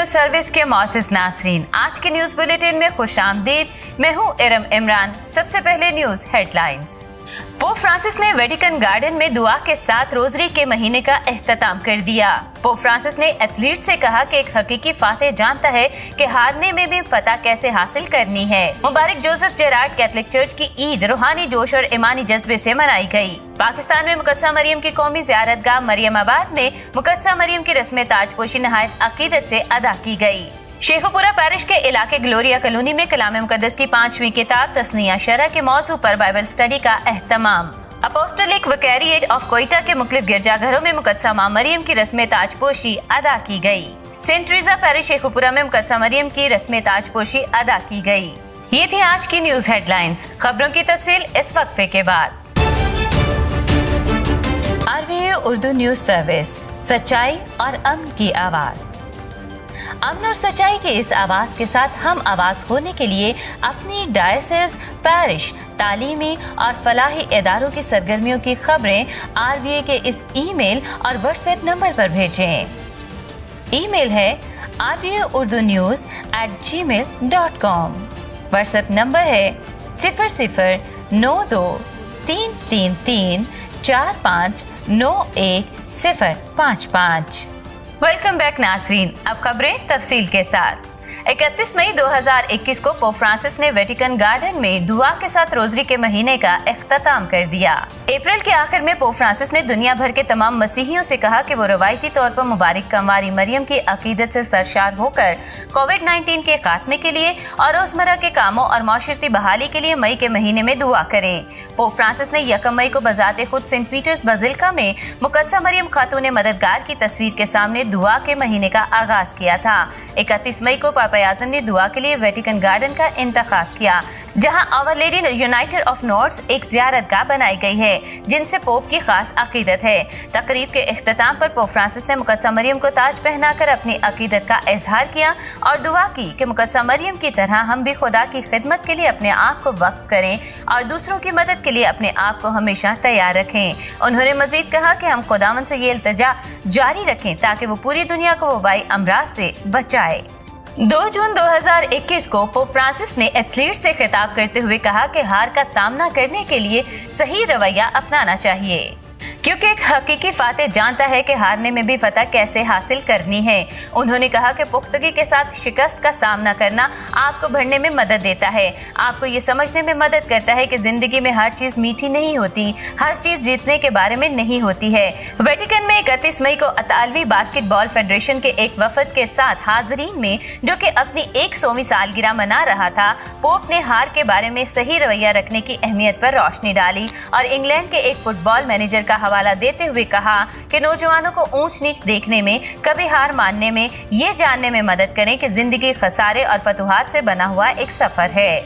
News service के मौसिस नासरीन, आज के न्यूज बुलेटिन में खुशामदीद। मैं हूं इरम इमरान। सबसे पहले न्यूज हेडलाइंस। पोप फ्रांसिस ने वेटिकन गार्डन में दुआ के साथ रोजरी के महीने का एख्तिताम कर दिया। पोप फ्रांसिस ने एथलीट से कहा कि एक हकीकी फातेह जानता है कि हारने में भी फतह कैसे हासिल करनी है। मुबारक जोसेफ जेरार्ड कैथोलिक चर्च की ईद रूहानी जोश और ईमानी जज्बे से मनाई गई। पाकिस्तान में मुकद्दसा मरियम की कौमी ज़ियारतगाह मरियमाबाद में मुकद्दसा मरियम की रस्म ताजपोशी नहायत अकीदत से अदा की गई। शेखुपुरा पैरिश के इलाके ग्लोरिया कॉलोनी में कलाम मुकद्दस की 5वीं किताब तस्नीया शरह के मौजू पर बाइबल स्टडी का एहतमाम। अपोस्टलिक विकैरिएट ऑफ कोयटा के मुख्तलिफ गिरजाघरों में मुकद्दसा मां मरियम की रस्म ताजपोशी अदा की गई। सेंट ट्रीजा पैरिश शेखुपुरा में मुकद्दसा मरियम की रस्म ताजपोशी अदा की गई। ये थी आज की न्यूज हेडलाइंस। खबरों की तफसील इस वक्फे के बाद। RVA उर्दू न्यूज सर्विस, सच्चाई और अमन की आवाज। अमन और सच्चाई की इस आवाज के साथ हम आवाज होने के लिए अपनी डायसेस, पैरिश, तालीमी और फलाही इदारों की सरगर्मियों की खबरें RVA के इस ईमेल और व्हाट्सएप नंबर पर भेजें। ईमेल है rvaurdunews@gmail.com। व्हाट्सएप नंबर है 009333459155। Welcome back Nasreen. अब खबरें तफसील के साथ। 31 मई 2021 को पोप फ्रांसिस ने वेटिकन गार्डन में दुआ के साथ रोजरी के महीने का इख्तिताम कर दिया। अप्रैल के आखिर में पोप फ्रांसिस ने दुनिया भर के तमाम मसीहियों से कहा कि वो रवायती तौर पर मुबारक कंवारी मरियम की अकीदत से सरशार होकर कोविड-19 के खात्मे के लिए और रोजमर्रा के कामों और माशरती बहाली के लिए मई के महीने में दुआ करें। पोप फ्रांसिस ने 1 मई को बजाते खुद सेंट पीटर्स बजिलिका में मुकद्दसा मरियम खातून मददगार की तस्वीर के सामने दुआ के महीने का आगाज किया था। 31 मई को पापा आज़म ने दुआ के लिए वेटिकन गार्डन का इंतखाब किया, जहां आवर लेडी यूनाइटेड ऑफ नॉर्ड्स एक ज़ियारतगाह बनाई गई है जिनसे पोप की खास अकीदत है। तकरीब के इख्तिताम पर पोप फ्रांसिस ने मुकद्दसा मरियम को ताज पहनाकर अपनी अकीदत का इजहार किया और दुआ की कि मुकद्दसा मरियम की तरह हम भी खुदा की खिदमत के लिए अपने आप को वक्फ करें और दूसरों की मदद के लिए अपने आप को हमेशा तैयार रखें। उन्होंने मजीद कहा कि हम खुदावंद से ये इल्तिजा जारी रखें ताकि वो पूरी दुनिया को वबाई अमराज से बचाए। 2 जून 2021 को पोप फ्रांसिस ने एथलीट से खिताब करते हुए कहा कि हार का सामना करने के लिए सही रवैया अपनाना चाहिए, क्योंकि एक हकीकी फातेह जानता है कि हारने में भी फतह कैसे हासिल करनी है। उन्होंने कहा कि पुख्तगी के साथ शिकस्त का सामना करना आपको बढ़ने में मदद देता है, आपको ये समझने में मदद करता है कि जिंदगी में हर चीज मीठी नहीं होती, हर चीज जीतने के बारे में नहीं होती है। वेटिकन में 31 मई को इतालवी बास्केटबॉल फेडरेशन के एक वफद के साथ हाजरीन में, जो कि अपनी 100वीं सालगिरह मना रहा था, पोप ने हार के बारे में सही रवैया रखने की अहमियत पर रोशनी डाली और इंग्लैंड के एक फुटबॉल मैनेजर का हवाला देते हुए कहा कि नौजवानों को ऊंच नीच देखने में, कभी हार मानने में, ये जानने में मदद करें कि जिंदगी खसारे और फतूहात से बना हुआ एक सफर है।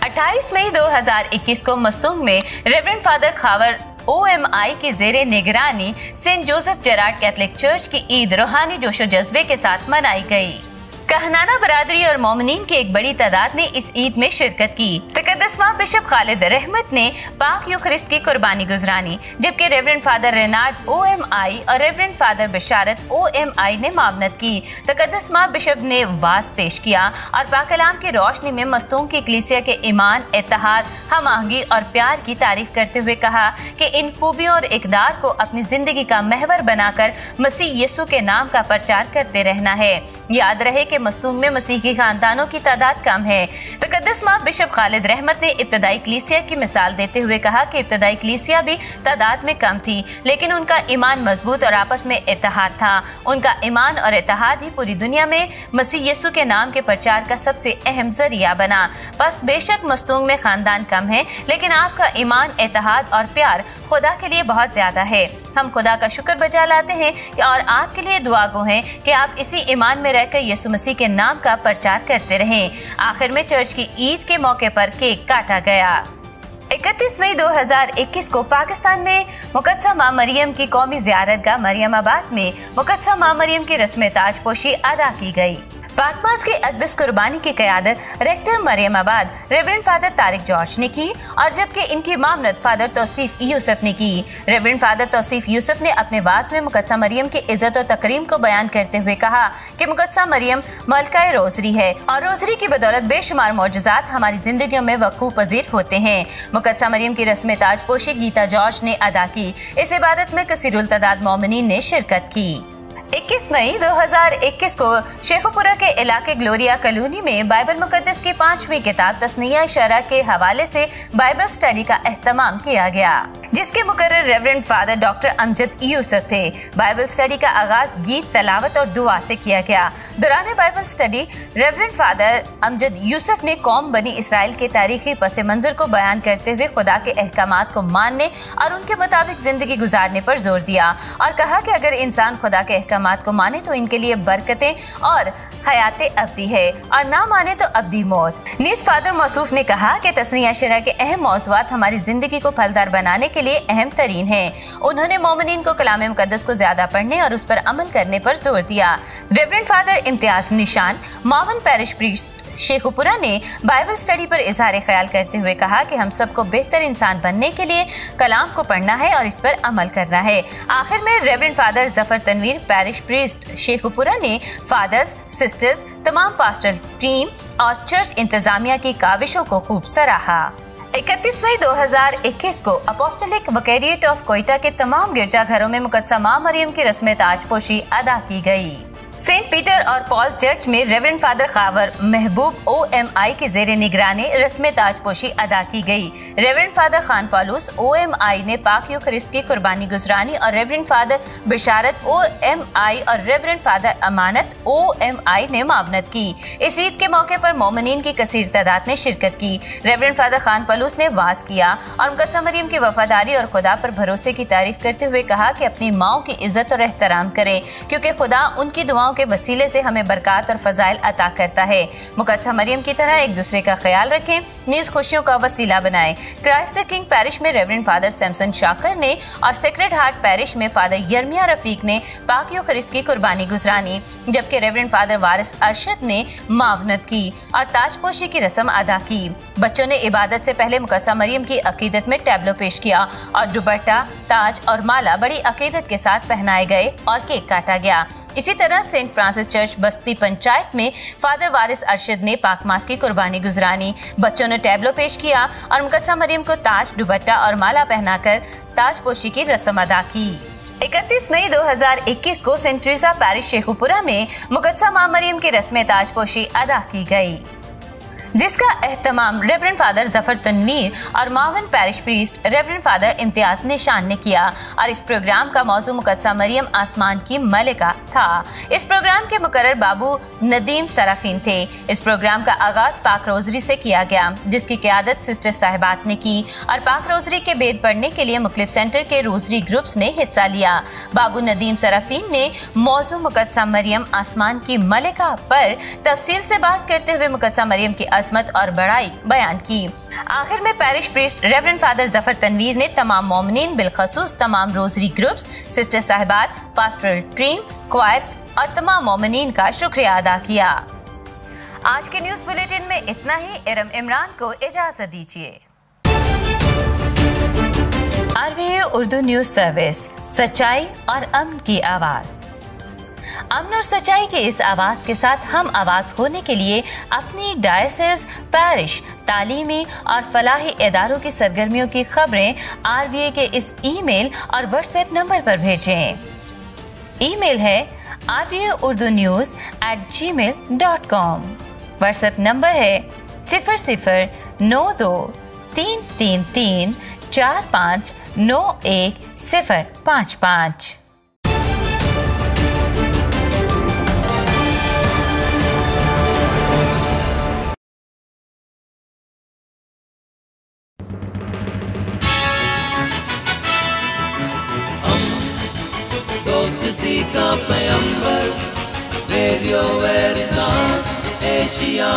28 मई 2021 को मस्तूंग में रेवरेंड फादर खावर OMI की जेरे निगरानी saint Joseph Gerard Catholic church की ईद रूहानी जोशो जज्बे के साथ मनाई गई। कहनाना बरादरी और मोमिनीन की एक बड़ी तादाद ने इस ईद में शिरकत की। तकद्दसमा बिशप खालिद रहमत ने पाक यूखरिस्त की कुर्बानी गुजरानी, जबकि रेवरेंड फादर रेनार्ड OMI और रेवरेंड फादर बिशारत OMI ने मामनत की। तकद्दसमा बिशप ने वाज पेश किया और पाकलाम की रोशनी में मस्तूंग की कलीसिया के ईमान, इत्तेहाद, हम आहंगी और प्यार की तारीफ करते हुए कहा कि इन खूबियों और इकदार को अपनी जिंदगी का महवर बनाकर मसीह यीशु के नाम का प्रचार करते रहना है। याद रहे कि मस्तूंग में मसीही खानदानों की तादाद कम है। तकद्दसमा बिशप खालिद रहमत ने इब्तदाई कलीसिया की मिसाल देते हुए कहा कि इब्तदाई कलीसिया भी तादाद में कम थी, लेकिन उनका ईमान मजबूत और आपस में इत्तेहाद था। उनका ईमान और इत्तेहाद ही पूरी दुनिया में मसीह यीशु के नाम के प्रचार का सबसे अहम जरिया बना। बस बेशक मस्तूंग में खानदान कम है, लेकिन आपका ईमान, इत्तेहाद और प्यार खुदा के लिए बहुत ज्यादा है। हम खुदा का शुक्र बजा लाते हैं और आपके लिए दुआ गो हैं कि आप इसी ईमान में रहकर यीशु मसीह के नाम का प्रचार करते रहें। आखिर में चर्च की ईद के मौके पर केक काटा गया। 31 मई 2021 को पाकिस्तान में मुकद्दसा मां मरियम की कौमी ज़ियारतगाह मरियमाबाद में मुकद्दसा मां मरियम की रस्म ताजपोशी अदा की गई। पाकमास की अक़दस कुर्बानी की क़यादत रेक्टर मरियम आबाद रेवरेंड फादर तारिक जॉर्ज ने की और जबकि इनकी मामनत फादर तौसीफ यूसुफ ने की। रेवरेंड फादर तौसीफ यूसुफ ने अपने वास में मुक़द्दसा मरियम की इज्जत और तकरीम को बयान करते हुए कहा कि मुक़द्दसा मरियम मलका रोज़री है और रोज़री की बदौलत बेशुमार मौजज़ात हमारी जिंदगियों में वक़ूअ पज़ीर होते हैं। मुक़द्दसा मरियम की रस्म ताजपोशी गीता जॉर्ज ने अदा की। इस इबादत में कसीरुल तादाद मोमिनीन ने शिरकत की। 21 मई 2021 को शेखुपुरा के इलाके ग्लोरिया कॉलोनी में बाइबल मुकद्दस की 5वीं किताब तस्नीया शरा के हवाले से बाइबल स्टडी का एहतमाम किया गया, जिसके मुकर्रर reverend father doctor Amjad Yusuf थे। बाइबल स्टडी का आगाज गीत, तलावत और दुआ से किया गया। दौरान Bible study reverend father Amjad Yusuf ने कौम बनी इसराइल के तारीखी पस मंजर को बयान करते हुए खुदा के अहकामात को मानने और उनके मुताबिक जिंदगी गुजारने पर जोर दिया और कहा कि अगर इंसान खुदा के अहकामात को माने तो इनके लिए बरकतें और हयाते अब्दी है और ना माने तो अब्दी मौत। नीस फादर मौसूफ ने कहा कि तस्नीया शरा के अहम मौज़ूआत हमारी जिंदगी को फलदार बनाने के लिए अहम तरीन है। उन्होंने मोमिनीन को कलाम मुकद्दस को ज्यादा पढ़ने और उस पर अमल करने पर जोर दिया। रेवरेंड फादर इम्तियाज निशान मावन पैरिश प्रीस्ट शेखुपुरा ने बाइबल स्टडी पर इजहार ख्याल करते हुए कहा कि हम सबको बेहतर इंसान बनने के लिए कलाम को पढ़ना है और इस पर अमल करना है। आखिर में reverend father Zafar Tanveer parish priest Sheikhupura ने फादर्स, सिस्टर्स, तमाम पास्टरल टीम और चर्च इंतजामिया की काविशों को खूब सराहा। 31 मई 2021 को अपोस्टलिक विकेरिएट ऑफ कोयटा के तमाम गिरजाघरों में मुक़द्दसा मां मरियम की रस्म ताजपोशी अदा की गई। सेंट पीटर और पॉल चर्च में रेवरेंड फादर खावर महबूब OMI के जेर निगरानी रस्म ताजपोशी अदा की गई। Reverend father Khan Paulus OMI ने पाक यूखरिस्त की कुर्बानी गुजरानी और रेवरेंड फादर बिशारत OMI और रेवरेंड फादर अमानत OMI ने मामनत की। इस ईद के मौके पर मोमिनीन की कसीर तादाद ने शिरकत की। रेवरेंड फादर खान पालूस ने वाज किया और मुक़द्दसा मरियम की वफादारी और खुदा पर भरोसे की तारीफ करते हुए कहा कि अपनी माओ की इज्जत और एहतराम करें क्योंकि खुदा उनकी दुआओं के वसीले से हमें बरकत और फजाइल अता करता है। मुक़द्दसा मरियम की तरह एक दूसरे का ख्याल रखें, नीज खुशियों का वसीला बनाएं। क्राइस्ट द किंग पैरिश में रेवरेंड फादर सैमसन शाकर ने और सेक्रेड हार्ट पैरिश में फादर यर्मिया रफीक ने पाक यूखरिस्त की कुर्बानी गुजरानी, जबकि रेवरेंड फादर वारिस अरशद ने मावनत की और ताजपोशी की रस्म अदा की। बच्चों ने इबादत से पहले मुक़द्दसा मरियम की अकीदत में टैब्लो पेश किया और दुपट्टा, ताज और माला बड़ी अकीदत के साथ पहनाए गए और केक काटा गया। इसी तरह सेंट फ्रांसिस चर्च बस्ती पंचायत में फादर वारिस अरशद ने पाकमास की कुर्बानी गुजरानी। बच्चों ने टैब्लो पेश किया और मुक़द्दसा मरियम को ताज, दुपट्टा और माला पहनाकर ताजपोशी की रस्म अदा की। 31 मई 2021 को सेंट ट्रीसा पैरिश शेखुपुरा में मुक़द्दसा मां मरियम की रस्म ताजपोशी अदा की गई, जिसका एहतमाम रेवरेंड फादर जफर तनवीर और मावन parish priest reverend father Imtiaz निशान ने किया और इस प्रोग्राम का मौजू मुक़द्दसा मरियम आसमान की मलिका था। इस प्रोग्राम के मुकर्रर बाबू नदीम सराफीन थे। इस प्रोग्राम का आगाज पाक रोज़री से किया गया, जिसकी क़यादत सिस्टर साहिबात ने की और पाक रोज़री के बेद पढ़ने के लिए मुख्तलिफ सेंटर के रोज़री ग्रुप्स ने हिस्सा लिया। बाबू नदीम सराफीन ने मौजू मुक़द्दसा मरियम आसमान की मलिका पर तफसील से बात करते हुए मुक़द्दसा मरियम की असमत और बड़ाई बयान की। आखिर में parish priest reverend father Zafar Tanveer ने तमाम मोमिनीन बिलखसूस तमाम रोज़री ग्रुप्स, सिस्टर साहिबात, पास्टरल टीम, क्वायर और तमाम मोमिनीन का शुक्रिया अदा किया। आज के न्यूज़ बुलेटिन में इतना ही। इरम इमरान को इजाजत दीजिए। RVA उर्दू न्यूज सर्विस, सच्चाई और अमन की आवाज। अमन और सच्चाई के इस आवाज के साथ हम आवाज होने के लिए अपनी डायसेस, पैरिश, तालीमी और फलाही इदारों की सरगर्मियों की खबरें RVA के इस ईमेल और व्हाट्सएप नंबर पर भेजें। ईमेल है rvaurdunews@gmail.com। व्हाट्सएप नंबर है 009333459155। दोस्ती का पैगंबर, रेडियो वेरितास एशिया।